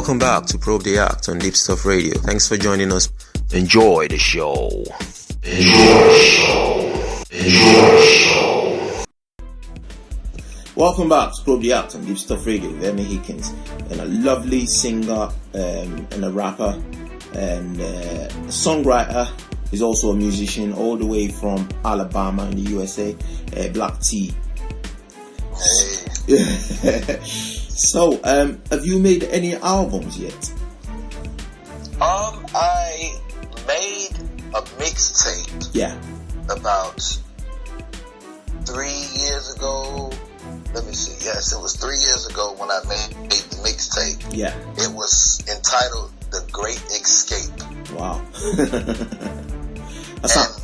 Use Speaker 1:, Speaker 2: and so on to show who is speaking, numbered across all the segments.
Speaker 1: Welcome back to Probe the Act on Deepstuff Radio. Thanks for joining us. Enjoy the show. Welcome back to Probe the Act on Deepstuff Radio with Emmy Hikins, and a lovely singer and a rapper and a songwriter. He's also a musician all the way from Alabama in the USA, Black Tee. Hey. So, have you made any albums yet?
Speaker 2: I made a mixtape.
Speaker 1: Yeah.
Speaker 2: About 3 years ago. Let me see. Yes, it was 3 years ago when I made the mixtape.
Speaker 1: Yeah.
Speaker 2: It was entitled The Great Escape.
Speaker 1: Wow.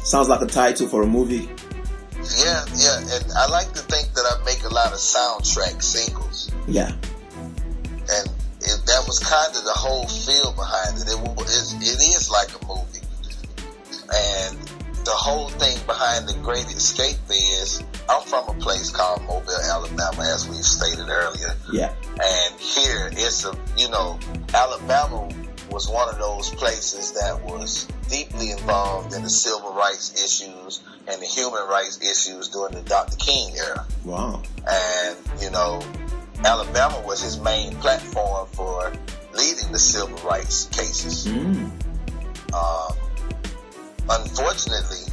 Speaker 1: Sounds like a title for a movie.
Speaker 2: Yeah. And I like to think that I make a lot of soundtrack singles.
Speaker 1: Yeah.
Speaker 2: And that was kind of the whole feel behind it. It is like a movie. And the whole thing behind The Great Escape is, I'm from a place called Mobile, Alabama, as we've stated earlier.
Speaker 1: Yeah.
Speaker 2: And here it's Alabama was one of those places that was deeply involved in the civil rights issues and the human rights issues during the Dr. King era.
Speaker 1: Wow.
Speaker 2: And, Alabama was his main platform for leading the civil rights cases. Unfortunately,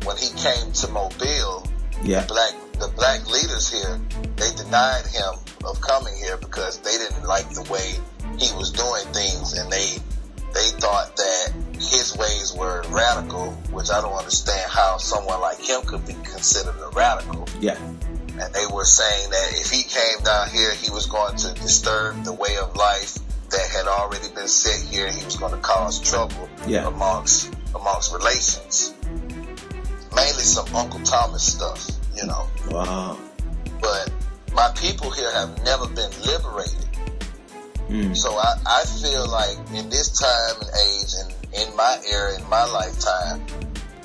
Speaker 2: when he came to Mobile, the black leaders here, they denied him of coming here because they didn't like the way he was doing things, and they thought that his ways were radical, which I don't understand how someone like him could be considered a radical.
Speaker 1: Yeah.
Speaker 2: And they were saying that if he came down here, he was going to disturb the way of life that had already been set here, and he was going to cause trouble amongst relations. Mainly some Uncle Thomas stuff,
Speaker 1: Wow.
Speaker 2: But my people here have never been liberated. So I feel like in this time and age and in my era, in my lifetime,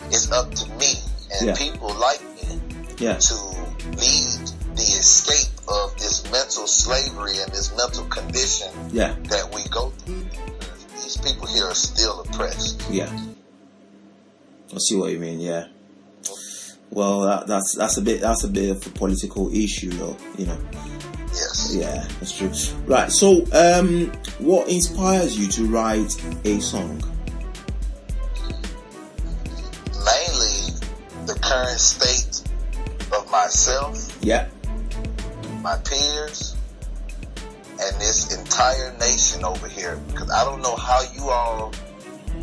Speaker 2: it's up to me and people like me to lead the escape of this mental slavery and this mental condition that we go through. These people here are still oppressed.
Speaker 1: Yeah. I see what you mean. Yeah. Well, that's a bit of a political issue, though.
Speaker 2: Yes.
Speaker 1: Yeah, that's true. Right. So, what inspires you to write a song?
Speaker 2: Mainly the current state of myself.
Speaker 1: Yeah.
Speaker 2: My peers. And this entire nation over here. Because I don't know how you all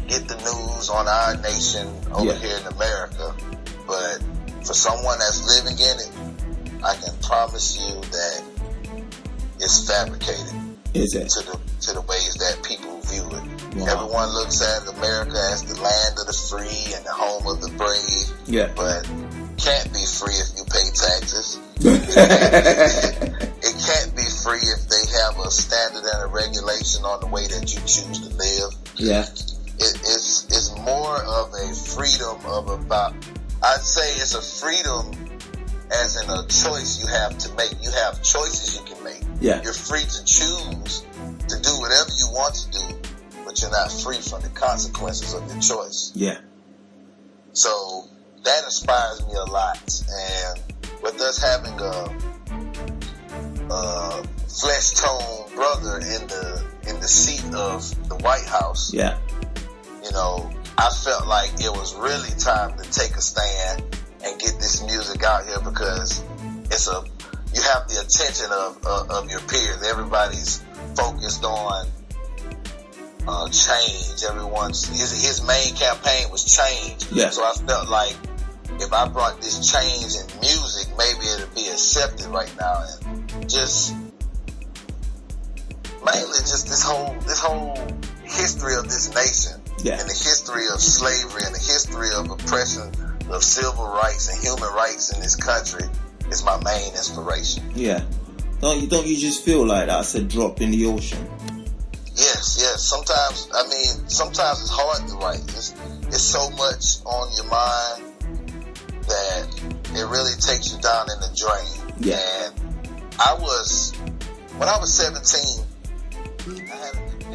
Speaker 2: get the news on our nation over here in America, but for someone that's living in it, I can promise you that it's fabricated.
Speaker 1: Is it?
Speaker 2: To the ways that people view it.
Speaker 1: Wow.
Speaker 2: Everyone looks at America as the land of the free and the home of the brave.
Speaker 1: Yeah.
Speaker 2: But can't be free if you pay taxes. It can't be free if they have a standard and a regulation on the way that you choose to live.
Speaker 1: Yeah.
Speaker 2: It's more of a freedom I'd say it's a freedom as in a choice you have to make. You have choices you can make.
Speaker 1: Yeah.
Speaker 2: You're free to choose to do whatever you want to do, but you're not free from the consequences of your choice.
Speaker 1: Yeah.
Speaker 2: So that inspires me a lot. And with us having a flesh-tone brother in the seat of the White House, I felt like it was really time to take a stand and get this music out here, because you have the attention of your peers. Everybody's focused on change. His main campaign was change.
Speaker 1: Yeah.
Speaker 2: So I felt like if I brought this change in music, maybe it'd be accepted right now, and mainly this whole history of this nation.
Speaker 1: Yeah.
Speaker 2: And the history of slavery and the history of oppression of civil rights and human rights in this country is my main inspiration.
Speaker 1: Yeah. Don't you just feel like that's a drop in the ocean?
Speaker 2: Yes. Sometimes it's hard to write. It's so much on your mind that it really takes you down in the drain.
Speaker 1: Yeah.
Speaker 2: And when I was 17, I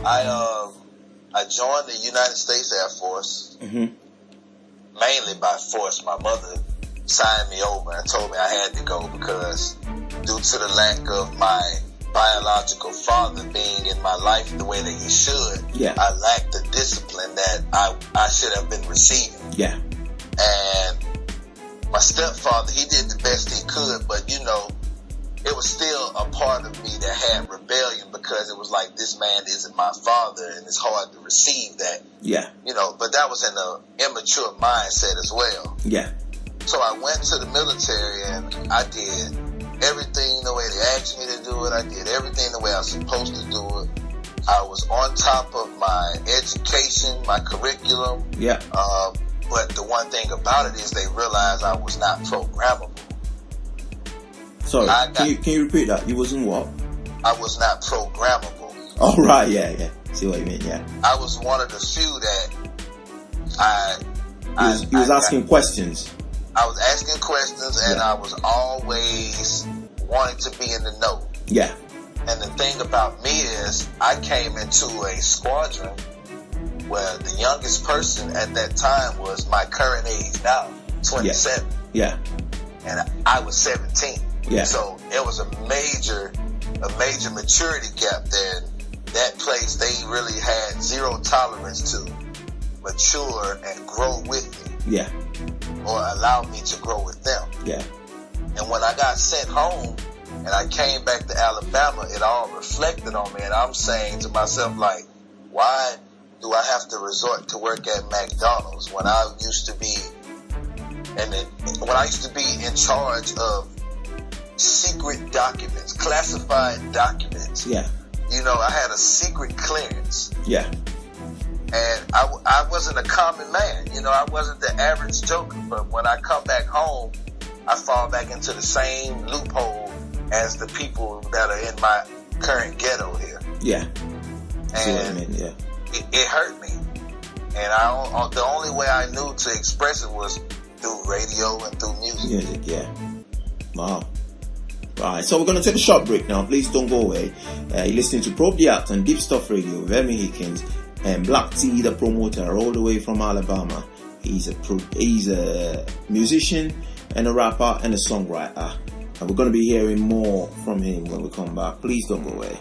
Speaker 2: I joined the United States Air Force, mainly by force. My mother signed me over and told me I had to go because due to the lack of my biological father being in my life the way that he should, I lacked the discipline that I should have been receiving. Yeah. And my stepfather, he did the best he could, but you know, it was still a part of me that had rebellion because it was like, this man isn't my father, and it's hard to receive that. Yeah. You know, but that was in an immature mindset as well. Yeah. So I went to the military and I did everything the way they asked me to do it. I did everything the way I was supposed to do it. I was on top of my education, my curriculum. Yeah. But the one thing about it is they realized I was not programmable.
Speaker 1: Sorry, can you repeat that? You wasn't what?
Speaker 2: I was not programmable.
Speaker 1: Oh, right, yeah. See what you mean, yeah.
Speaker 2: I was one of the few that
Speaker 1: He was asking questions.
Speaker 2: I was asking questions, and I was always wanting to be in the know. Yeah. And the thing about me is, I came into a squadron where the youngest person at that time was my current age now, 27. Yeah. And I was 17. Yeah. So it was a major maturity gap there. That place, they really had zero tolerance to mature and grow with me. Yeah. Or allow me to grow with them. Yeah. And when I got sent home and I came back to Alabama, it all reflected on me. And I'm saying to myself, like, why do I have to resort to work at McDonald's when I used to be in charge of secret documents, classified documents. Yeah. You know, I had a secret clearance. Yeah. And I wasn't a common man. You know, I wasn't the average joker. But when I come back home, I fall back into the same loophole as the people that are in my current ghetto here. Yeah. And it hurt me. And the only way I knew to express it was through radio and through music. Yeah. Wow. Right, so we're going to take a short break now. Please don't go away. You're listening to Probe the Act on Deepstuff Radio with Emmy Hikins and Black Tee DaPromoter all the way from Alabama. He's a musician and a rapper and a songwriter. And we're going to be hearing more from him when we come back. Please don't go away.